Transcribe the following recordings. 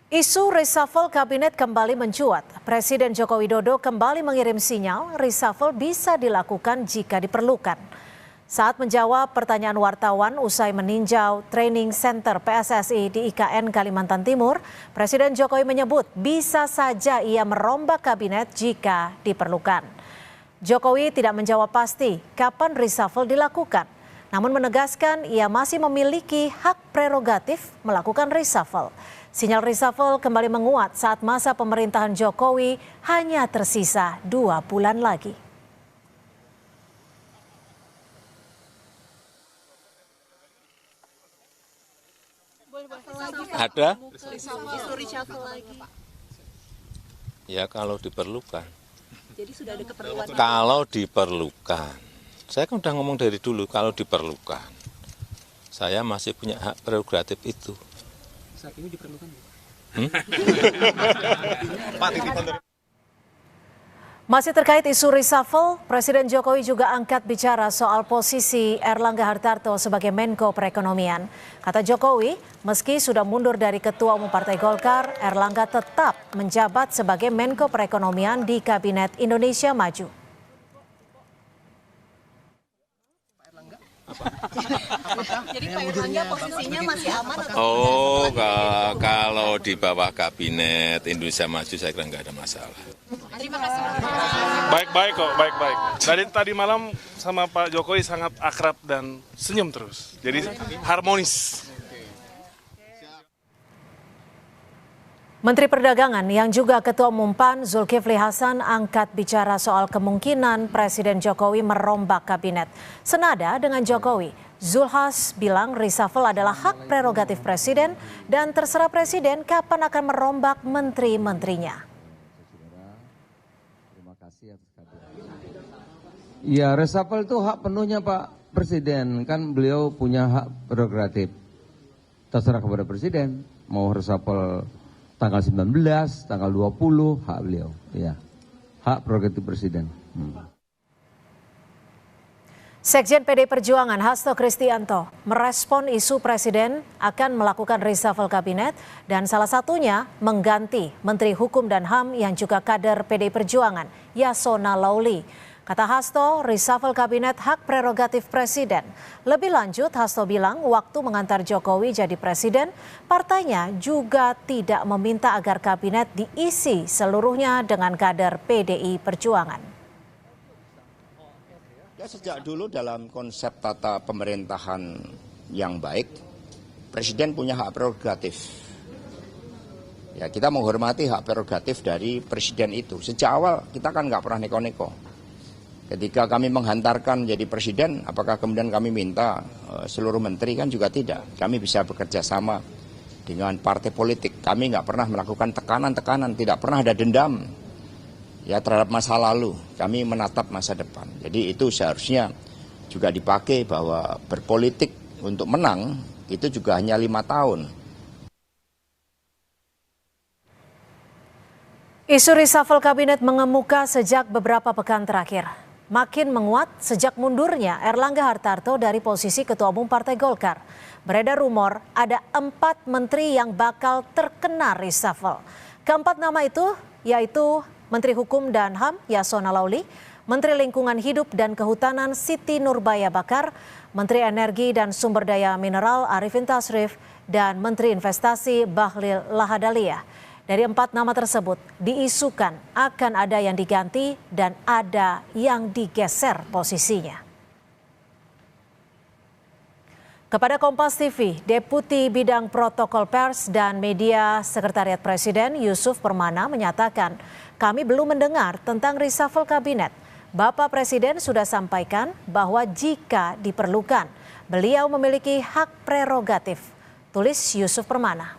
Isu reshuffle kabinet kembali mencuat. Presiden Joko Widodo kembali mengirim sinyal reshuffle bisa dilakukan jika diperlukan. Saat menjawab pertanyaan wartawan usai meninjau training center PSSI di IKN Kalimantan Timur, Presiden Jokowi menyebut bisa saja ia merombak kabinet jika diperlukan. Jokowi tidak menjawab pasti kapan reshuffle dilakukan, namun menegaskan ia masih memiliki hak prerogatif melakukan reshuffle. Sinyal reshuffle kembali menguat saat masa pemerintahan Jokowi hanya tersisa 2 bulan lagi. Ada? Ya kalau diperlukan. Jadi sudah ada keperluan. Kalau diperlukan. Saya kan udah ngomong dari dulu kalau diperlukan. Saya masih punya hak prerogatif itu. Saat ini diperlukan. Masih terkait isu reshuffle, Presiden Jokowi juga angkat bicara soal posisi Erlangga Hartarto sebagai Menko Perekonomian. Kata Jokowi, meski sudah mundur dari Ketua Umum Partai Golkar, Erlangga tetap menjabat sebagai Menko Perekonomian di Kabinet Indonesia Maju. Jadi Pak Erlangga posisinya masih aman atau Oh, kalau di bawah Kabinet Indonesia Maju saya kira nggak ada masalah. Terima kasih. Baik-baik kok, baik-baik. Dari tadi malam sama Pak Jokowi sangat akrab dan senyum terus. Jadi harmonis. Menteri Perdagangan yang juga Ketua Umum PAN Zulkifli Hasan angkat bicara soal kemungkinan Presiden Jokowi merombak kabinet. Senada dengan Jokowi, Zulhas bilang reshuffle adalah hak prerogatif Presiden dan terserah Presiden kapan akan merombak menteri-menterinya. Ya, reshuffle itu hak penuhnya Pak Presiden, kan beliau punya hak prerogatif. Terserah kepada Presiden, mau reshuffle tanggal 19, tanggal 20, hak beliau. Ya, hak prerogatif Presiden. Sekjen PD Perjuangan Hasto Kristianto merespon isu Presiden akan melakukan reshuffle kabinet dan salah satunya mengganti Menteri Hukum dan HAM yang juga kader PD Perjuangan, Yasona Lauli. Kata Hasto, reshuffle kabinet hak prerogatif Presiden. Lebih lanjut, Hasto bilang waktu mengantar Jokowi jadi Presiden, partainya juga tidak meminta agar kabinet diisi seluruhnya dengan kader PDI Perjuangan. Ya, sejak dulu dalam konsep tata pemerintahan yang baik, Presiden punya hak prerogatif. Ya, kita menghormati hak prerogatif dari Presiden itu. Sejak awal kita kan nggak pernah neko-neko. Ketika kami menghantarkan menjadi Presiden, apakah kemudian kami minta seluruh menteri? Kan juga tidak. Kami bisa bekerja sama dengan partai politik. Kami nggak pernah melakukan tekanan-tekanan, tidak pernah ada dendam ya terhadap masa lalu. Kami menatap masa depan. Jadi itu seharusnya juga dipakai bahwa berpolitik untuk menang itu juga hanya 5 tahun. Isu reshuffle kabinet mengemuka sejak beberapa pekan terakhir. Makin menguat sejak mundurnya Erlangga Hartarto dari posisi Ketua Umum Partai Golkar. Beredar rumor ada 4 menteri yang bakal terkena reshuffle. Keempat nama itu yaitu Menteri Hukum dan HAM Yasona Lauli, Menteri Lingkungan Hidup dan Kehutanan Siti Nurbaya Bakar, Menteri Energi dan Sumber Daya Mineral Arifin Tasrif, dan Menteri Investasi Bahlil Lahadalia. Dari 4 nama tersebut diisukan akan ada yang diganti dan ada yang digeser posisinya. Kepada Kompas TV, Deputi Bidang Protokol Pers dan Media Sekretariat Presiden Yusuf Permana menyatakan, kami belum mendengar tentang reshuffle kabinet. Bapak Presiden sudah sampaikan bahwa jika diperlukan, beliau memiliki hak prerogatif, tulis Yusuf Permana.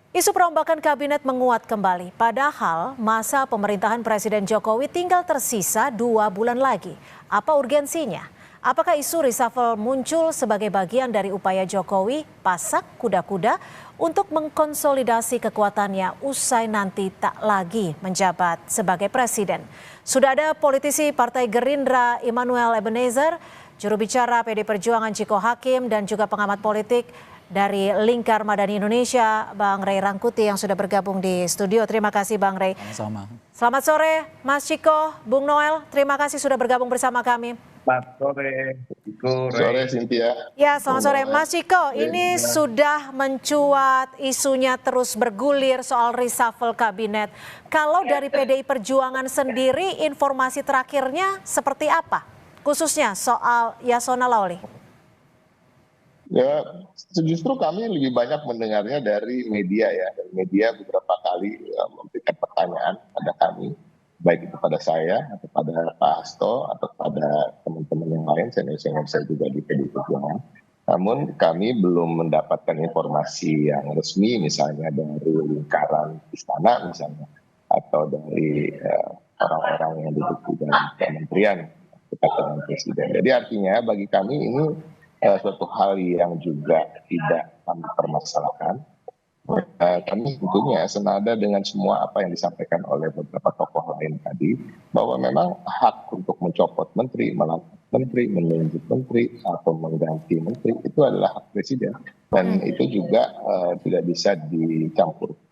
Isu perombakan kabinet menguat kembali, padahal masa pemerintahan Presiden Jokowi tinggal tersisa 2 bulan lagi. Apa urgensinya? Apakah isu reshuffle muncul sebagai bagian dari upaya Jokowi pasak kuda-kuda untuk mengkonsolidasi kekuatannya usai nanti tak lagi menjabat sebagai presiden? Sudah ada politisi Partai Gerindra Immanuel Ebenezer, juru bicara PD Perjuangan Ciko Hakim, dan juga pengamat politik dari Lingkar Madani Indonesia, Bang Ray Rangkuti yang sudah bergabung di studio. Terima kasih Bang Ray. Sama-sama. Selamat sore Mas Ciko, Bung Noel, terima kasih sudah bergabung bersama kami. Selamat sore, Sore Cynthia. Ya, selamat sore Mas Ciko. Ini sudah mencuat, isunya terus bergulir soal reshuffle kabinet. Kalau dari PDI Perjuangan sendiri, informasi terakhirnya seperti apa? Khususnya soal Yasona Lawli. Ya, justru kami lebih banyak mendengarnya dari media ya. Dari media beberapa kali memberikan pertanyaan pada kami, baik itu pada saya, atau pada Pak Hasto, atau pada teman-teman yang lain, senior-senior saya juga di PDI Perjuangan. Namun kami belum mendapatkan informasi yang resmi, misalnya dari lingkaran istana misalnya, atau dari orang-orang yang duduk di dalam kementerian dekat dengan Presiden. Jadi artinya bagi kami ini suatu hal yang juga tidak kami permasalahkan. Kami tentunya senada dengan semua apa yang disampaikan oleh beberapa tokoh lain tadi, bahwa memang hak untuk mencopot menteri, melantik menteri, menunjuk menteri, atau mengganti menteri itu adalah hak presiden. Dan itu juga tidak bisa dicampuri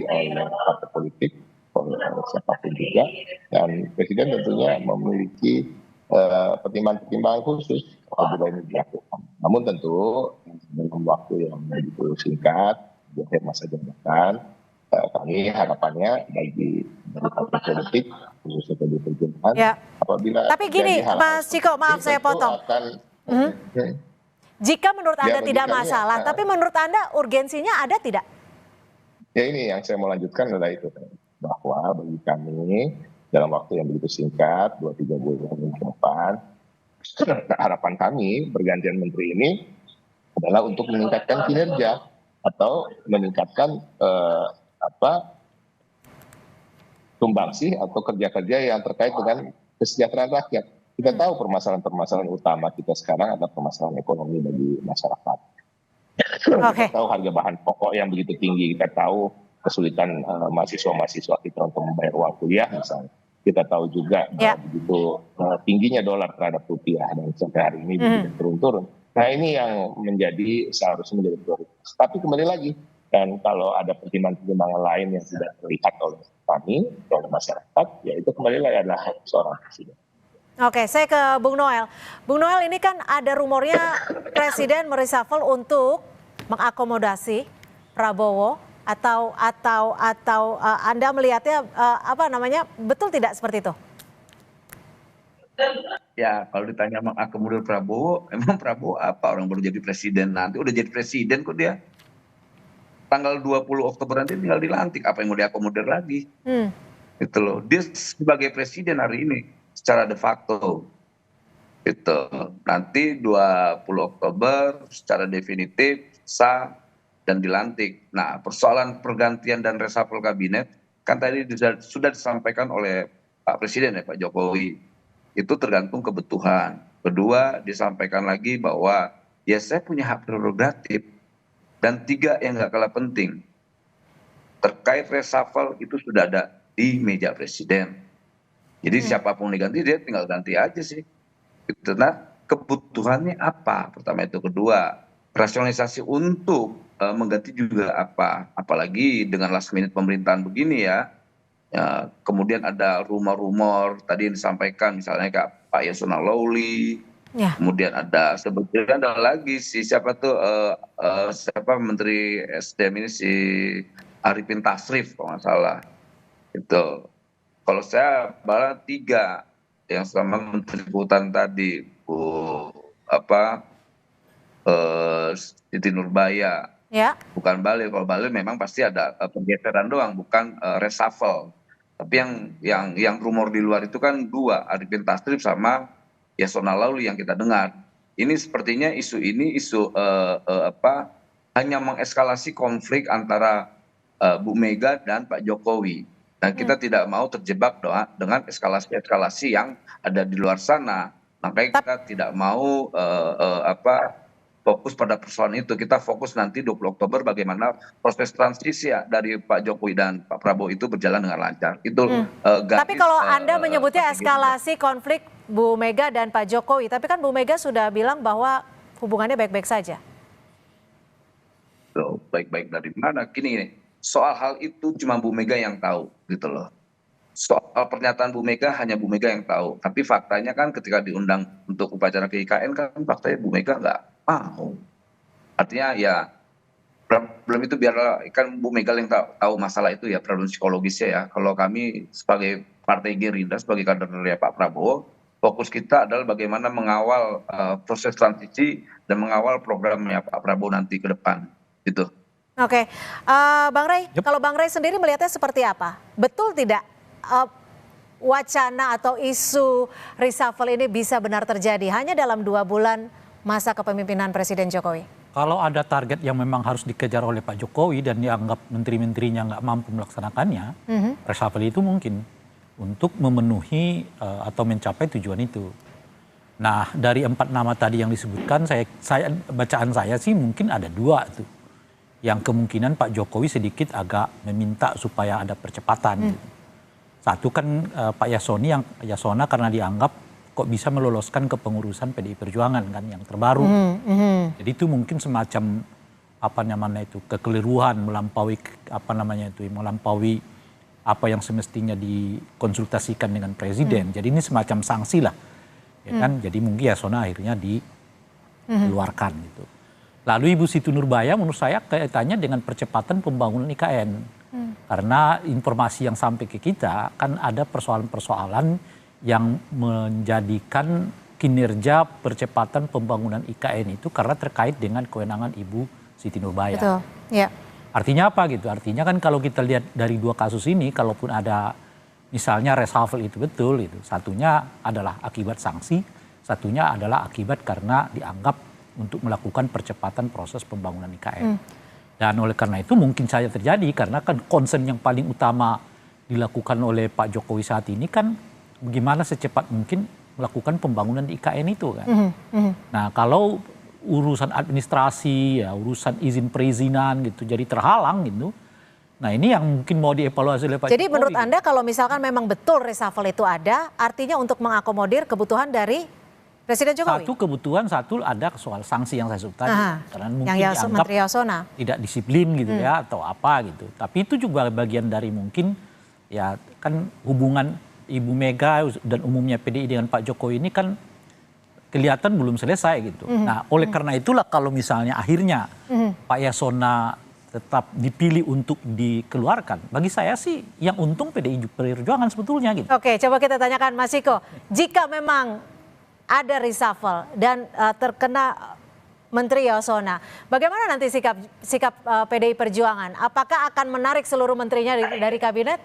oleh partai politik, oleh siapapun juga. Dan presiden tentunya memiliki pertimbangan-pertimbangan khusus apabila ini dilakukan. Namun tentu dalam waktu yang begitu singkat di akhir masa jabatan, kami harapannya bagi partai politik khususnya PDI Perjuangan, apabila tapi gini Mas Ciko, maaf saya potong. Jika menurut Anda tidak masalah, tapi menurut Anda urgensinya ada tidak? Ya, ini yang saya mau lanjutkan adalah itu, bahwa bagi kami dalam waktu yang begitu singkat, 2-3 bulan ke depan, harapan kami bergantian menteri ini adalah untuk meningkatkan kinerja atau meningkatkan sumbangsih atau kerja-kerja yang terkait dengan kesejahteraan rakyat. Kita tahu permasalahan-permasalahan utama kita sekarang adalah permasalahan ekonomi bagi masyarakat. Kita tahu harga bahan pokok yang begitu tinggi, kita tahu kesulitan mahasiswa-mahasiswa kita untuk membayar uang kuliah misalnya. Kita tahu juga begitu tingginya dolar terhadap rupiah dan sampai hari ini turun-turun. Nah, ini yang seharusnya menjadi prioritas. Tapi kembali lagi, dan kalau ada pertimbangan-pertimbangan lain yang tidak terlihat oleh kami, oleh masyarakat, ya itu kembali lagi adalah hak seorang presiden. Oke, saya ke Bung Noel. Bung Noel, ini kan ada rumornya Presiden mereshuffle untuk mengakomodasi Prabowo atau Anda melihatnya betul tidak seperti itu? Ya, kalau ditanya mengakomodir Prabowo, emang Prabowo apa? Orang baru jadi presiden nanti, udah jadi presiden kok dia. Tanggal 20 Oktober nanti tinggal dilantik, apa yang mau diakomodir lagi? Gitu loh. Dia sebagai presiden hari ini secara de facto. Gitu. Nanti 20 Oktober secara definitif sah dan dilantik. Nah, persoalan pergantian dan reshuffle kabinet kan tadi sudah disampaikan oleh Pak Presiden ya, Pak Jokowi. Itu tergantung kebutuhan. Kedua, disampaikan lagi bahwa ya saya punya hak prerogatif. Dan 3 yang gak kalah penting, terkait reshuffle itu sudah ada di meja presiden. Jadi siapapun diganti dia tinggal ganti aja sih. Gitu. Nah, kebutuhannya apa? Pertama itu. Kedua, rasionalisasi untuk mengganti juga apa? Apalagi dengan last minute pemerintahan begini ya. Kemudian ada rumor-rumor tadi yang disampaikan misalnya Kak Pak Yasona Lawli. Kemudian ada sebetulnya ada lagi siapa Menteri SDM ini si Arifin Tasrif kalau nggak salah. Itu. Kalau saya malah 3 yang sama Menteri Kehutanan tadi Siti Nurbaya. Bukan Bahlil. Kalau Bahlil memang pasti ada pergeseran doang, bukan reshuffle. Tapi yang rumor di luar itu kan 2, Arifin Tasrif sama Yasona Lawli yang kita dengar. Ini sepertinya isu ini hanya mengeskalasi konflik antara Bu Mega dan Pak Jokowi. Dan kita tidak mau terjebak dengan eskalasi-eskalasi yang ada di luar sana. Makanya kita tidak mau fokus pada persoalan itu. Kita fokus nanti 20 Oktober bagaimana proses transisi dari Pak Jokowi dan Pak Prabowo itu berjalan dengan lancar. Itu tapi kalau Anda menyebutnya eskalasi konflik Bu Mega dan Pak Jokowi, tapi kan Bu Mega sudah bilang bahwa hubungannya baik-baik saja. gitu. Baik-baik dari mana? Gini, soal hal itu cuma Bu Mega yang tahu gitu loh. Soal pernyataan Bu Mega hanya Bu Mega yang tahu. Tapi faktanya kan ketika diundang untuk upacara ke IKN kan faktanya Bu Mega nggak mau. Artinya ya problem itu biar kan Bu Mega yang tahu masalah itu ya, problem psikologisnya ya. Kalau kami sebagai Partai Gerindra, sebagai kader dari Pak Prabowo, fokus kita adalah bagaimana mengawal proses transisi dan mengawal programnya Pak Prabowo nanti ke depan gitu. Oke, Bang Rey, kalau Bang Rey sendiri melihatnya seperti apa? Betul tidak wacana atau isu reshuffle ini bisa benar terjadi hanya dalam 2 bulan masa kepemimpinan Presiden Jokowi? Kalau ada target yang memang harus dikejar oleh Pak Jokowi dan dianggap menteri-menterinya nggak mampu melaksanakannya, reshuffle itu mungkin untuk memenuhi atau mencapai tujuan itu. Nah, dari 4 nama tadi yang disebutkan, bacaan saya sih mungkin ada 2 tuh, yang kemungkinan Pak Jokowi sedikit agak meminta supaya ada percepatan. Gitu. Satu kan Pak Yasona karena dianggap kok bisa meloloskan kepengurusan PDI Perjuangan kan yang terbaru. Jadi itu mungkin semacam kekeliruan melampaui melampaui apa yang semestinya dikonsultasikan dengan presiden. Jadi ini semacam sanksi lah. Ya kan? Jadi mungkin Yasona akhirnya dikeluarkan gitu. Lalu Ibu Siti Nurbaya menurut saya kaitannya dengan percepatan pembangunan IKN. Karena informasi yang sampai ke kita kan ada persoalan-persoalan yang menjadikan kinerja percepatan pembangunan IKN itu karena terkait dengan kewenangan Ibu Siti Nurbaya. Betul, ya. Artinya apa gitu? Artinya kan kalau kita lihat dari 2 kasus ini, kalaupun ada misalnya reshuffle itu betul, itu satunya adalah akibat sanksi, satunya adalah akibat karena dianggap untuk melakukan percepatan proses pembangunan IKN. Dan oleh karena itu mungkin saja terjadi karena kan concern yang paling utama dilakukan oleh Pak Jokowi saat ini kan bagaimana secepat mungkin melakukan pembangunan di IKN itu kan. Nah kalau urusan administrasi, ya, urusan izin perizinan gitu jadi terhalang gitu. Nah ini yang mungkin mau dievaluasi oleh Pak Jokowi. Jadi menurut Anda kalau misalkan memang betul reshuffle itu ada, artinya untuk mengakomodir kebutuhan dari Presiden Jokowi? Satu kebutuhan, satu ada soal sanksi yang saya sebut tadi. Karena mungkin yang dianggap Yasona tidak disiplin gitu ya atau apa gitu. Tapi itu juga bagian dari mungkin ya kan hubungan Ibu Mega dan umumnya PDI dengan Pak Jokowi ini kan kelihatan belum selesai gitu. Nah oleh karena itulah kalau misalnya akhirnya Pak Yasona tetap dipilih untuk dikeluarkan, bagi saya sih yang untung PDI Perjuangan sebetulnya gitu. Oke, coba kita tanyakan Mas Ciko, jika memang ada reshuffle dan terkena Menteri Yasona, bagaimana nanti sikap PDI Perjuangan? Apakah akan menarik seluruh menterinya dari kabinet?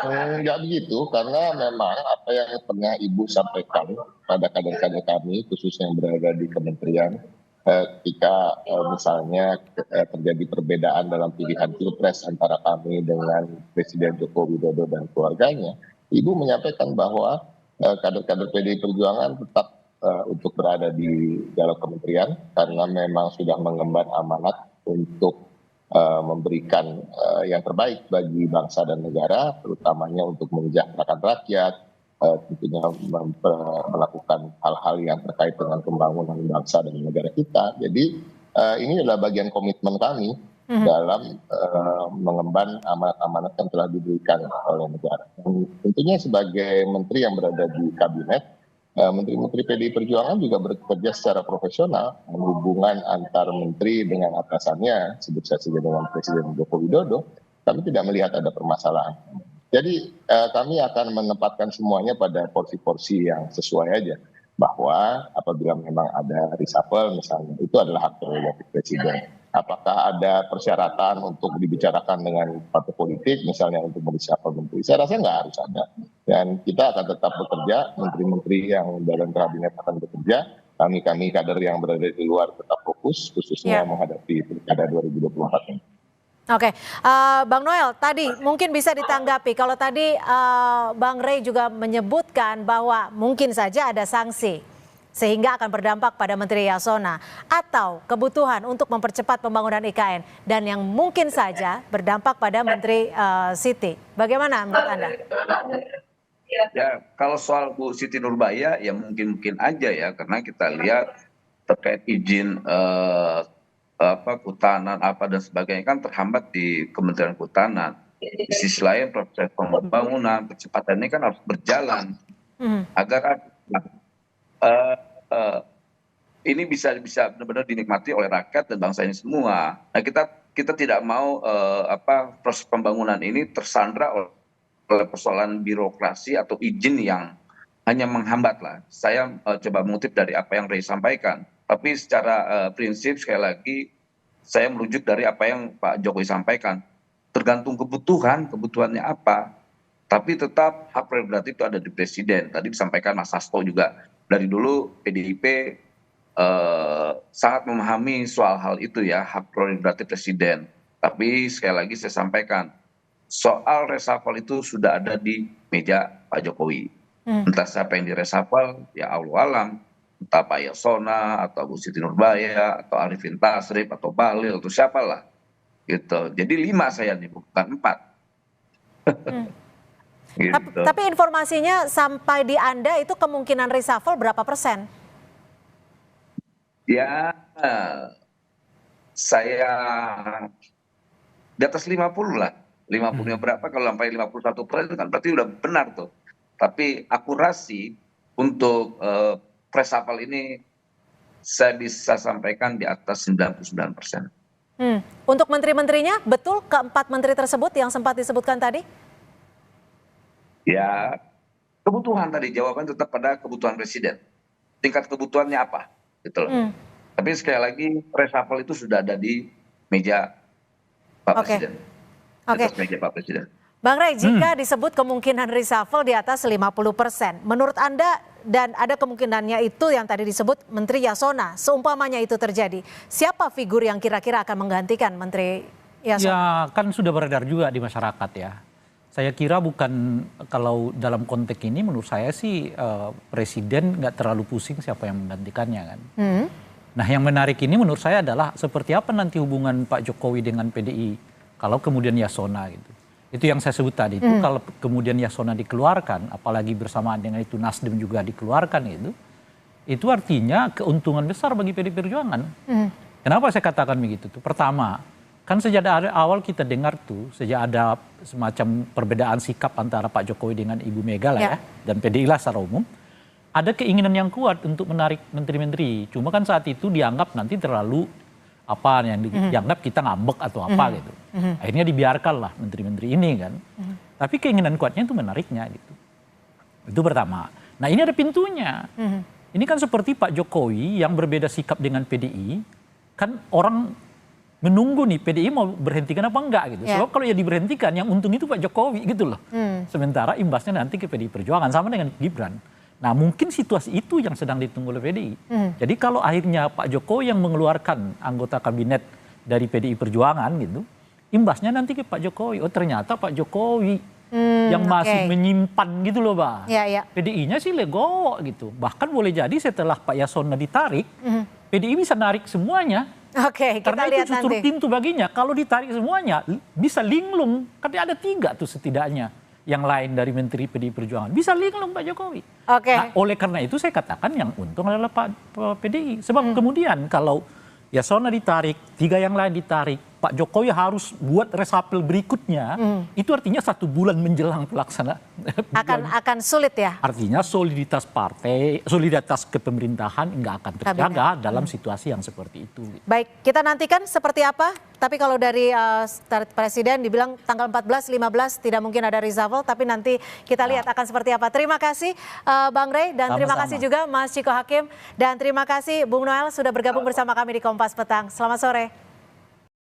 Enggak begitu, karena memang apa yang pernah Ibu sampaikan pada kader-kader kami, khususnya yang berada di kementerian, ketika misalnya terjadi perbedaan dalam pilihan pilpres antara kami dengan Presiden Joko Widodo dan keluarganya, Ibu menyampaikan bahwa kader-kader PDI Perjuangan tetap untuk berada di dalam kementerian karena memang sudah mengemban amanat untuk memberikan yang terbaik bagi bangsa dan negara, terutamanya untuk mensejahterakan rakyat, tentunya melakukan hal-hal yang terkait dengan pembangunan bangsa dan negara kita. Jadi ini adalah bagian komitmen kami dalam mengemban amanat-amanat yang telah diberikan oleh negara. Dan tentunya sebagai menteri yang berada di kabinet, menteri-menteri PDI Perjuangan juga bekerja secara profesional. Hubungan antar menteri dengan atasannya, sebut saja dengan Presiden Joko Widodo, kami tidak melihat ada permasalahan. Jadi kami akan menempatkan semuanya pada porsi-porsi yang sesuai aja. Bahwa apabila memang ada reshuffle misalnya, itu adalah hak prerogatif Presiden. Apakah ada persyaratan untuk dibicarakan dengan partai politik, misalnya untuk mereshuffle menteri? Saya rasa nggak harus ada. Dan kita akan tetap bekerja, menteri-menteri yang dalam kabinet akan bekerja, kami kader yang berada di luar tetap fokus, khususnya menghadapi pilkada 2024 ini. Oke, Bang Noel, tadi mungkin bisa ditanggapi. Kalau tadi Bang Rey juga menyebutkan bahwa mungkin saja ada sanksi sehingga akan berdampak pada Menteri Yasona atau kebutuhan untuk mempercepat pembangunan IKN dan yang mungkin saja berdampak pada Menteri Siti. Bagaimana menurut Anda? Ya, kalau soal Bu Siti Nurbaya ya mungkin aja ya, karena kita lihat terkait izin Kehutanan apa dan sebagainya kan terhambat di Kementerian Kehutanan. Di sisi lain proses pembangunan kecepatan ini kan harus berjalan agar ini bisa benar-benar dinikmati oleh rakyat dan bangsa ini semua. Nah, kita tidak mau proses pembangunan ini tersandra oleh persoalan birokrasi atau izin yang hanya menghambat lah. Saya coba mengutip dari apa yang Rey sampaikan. Tapi secara prinsip sekali lagi saya merujuk dari apa yang Pak Jokowi sampaikan. Tergantung kebutuhannya apa. Tapi tetap hak prerogatif itu ada di presiden. Tadi disampaikan Mas Hasto juga. Dari dulu PDIP sangat memahami soal hal itu ya, hak prerogatif presiden. Tapi sekali lagi saya sampaikan, soal reshuffle itu sudah ada di meja Pak Jokowi. Entah siapa yang direshuffle, ya Allah alam. Entah Pak Yasona, atau Bu Siti Nurbaya, atau Arifin Tasrif, atau Bahlil, atau siapalah. Gitu. Jadi 5 saya nih, bukan 4. Gitu. Tapi informasinya sampai di Anda itu kemungkinan reshuffle berapa persen? Ya, saya di atas 50 lah. 50 berapa, kalau sampai 51% itu kan berarti udah benar tuh. Tapi akurasi untuk reshuffle ini saya bisa sampaikan di atas 99%. Untuk menteri-menterinya, betul keempat menteri tersebut yang sempat disebutkan tadi? Ya, kebutuhan tadi, jawaban tetap pada kebutuhan presiden. Tingkat kebutuhannya apa? Gitu loh. Tapi sekali lagi reshuffle itu sudah ada di meja Pak Presiden. Di atas meja Pak Presiden. Bang Rey, jika disebut kemungkinan reshuffle di atas 50%, menurut Anda dan ada kemungkinannya itu yang tadi disebut Menteri Yasona, seumpamanya itu terjadi, siapa figur yang kira-kira akan menggantikan Menteri Yasona? Ya kan sudah beredar juga di masyarakat ya. Saya kira bukan, kalau dalam konteks ini menurut saya sih presiden nggak terlalu pusing siapa yang menggantikannya kan. Nah yang menarik ini menurut saya adalah seperti apa nanti hubungan Pak Jokowi dengan PDI kalau kemudian Yasona gitu. Itu yang saya sebut tadi itu kalau kemudian Yasona dikeluarkan, apalagi bersamaan dengan itu Nasdem juga dikeluarkan itu artinya keuntungan besar bagi PDI Perjuangan. Kenapa saya katakan begitu tuh? Pertama, kan sejak dari awal kita dengar tuh, sejak ada semacam perbedaan sikap antara Pak Jokowi dengan Ibu Mega lah ya, dan PDI lah secara umum, ada keinginan yang kuat untuk menarik menteri-menteri. Cuma kan saat itu dianggap nanti terlalu apa yang dianggap kita ngambek atau apa gitu. Akhirnya dibiarkanlah menteri-menteri ini kan. Tapi keinginan kuatnya itu menariknya gitu. Itu pertama. Nah ini ada pintunya. Ini kan seperti Pak Jokowi yang berbeda sikap dengan PDI, kan orang menunggu nih PDI mau berhentikan apa enggak gitu. Sebab kalau ya diberhentikan yang untung itu Pak Jokowi gitu loh. Sementara imbasnya nanti ke PDI Perjuangan sama dengan Gibran. Nah mungkin situasi itu yang sedang ditunggu oleh PDI. Jadi kalau akhirnya Pak Jokowi yang mengeluarkan anggota kabinet dari PDI Perjuangan gitu, imbasnya nanti ke Pak Jokowi. Oh ternyata Pak Jokowi yang masih menyimpan gitu loh Pak. PDI-nya sih legowo gitu. Bahkan boleh jadi setelah Pak Yasona ditarik, PDI bisa narik semuanya. Kita karena lihat itu justru nanti. pintu baginya. Kalau ditarik semuanya bisa linglung. Karena ada 3 tuh setidaknya yang lain dari Menteri PDI Perjuangan. Bisa linglung Pak Jokowi. Nah, oleh karena itu saya katakan yang untung adalah Pak PDI. Sebab kemudian kalau Yasona ditarik, 3 yang lain ditarik, Pak Jokowi harus buat reshuffle berikutnya. Itu artinya 1 bulan menjelang pelaksanaan. Akan sulit ya? Artinya soliditas partai, soliditas kepemerintahan nggak akan terjaga dalam situasi yang seperti itu. Baik, kita nantikan seperti apa. Tapi kalau dari Presiden dibilang tanggal 14, 15 tidak mungkin ada reshuffle. Tapi nanti kita lihat akan seperti apa. Terima kasih Bang Rey dan terima kasih juga Mas Ciko Hakim. Dan terima kasih Bung Noel sudah bergabung bersama kami di Kompas Petang. Selamat sore.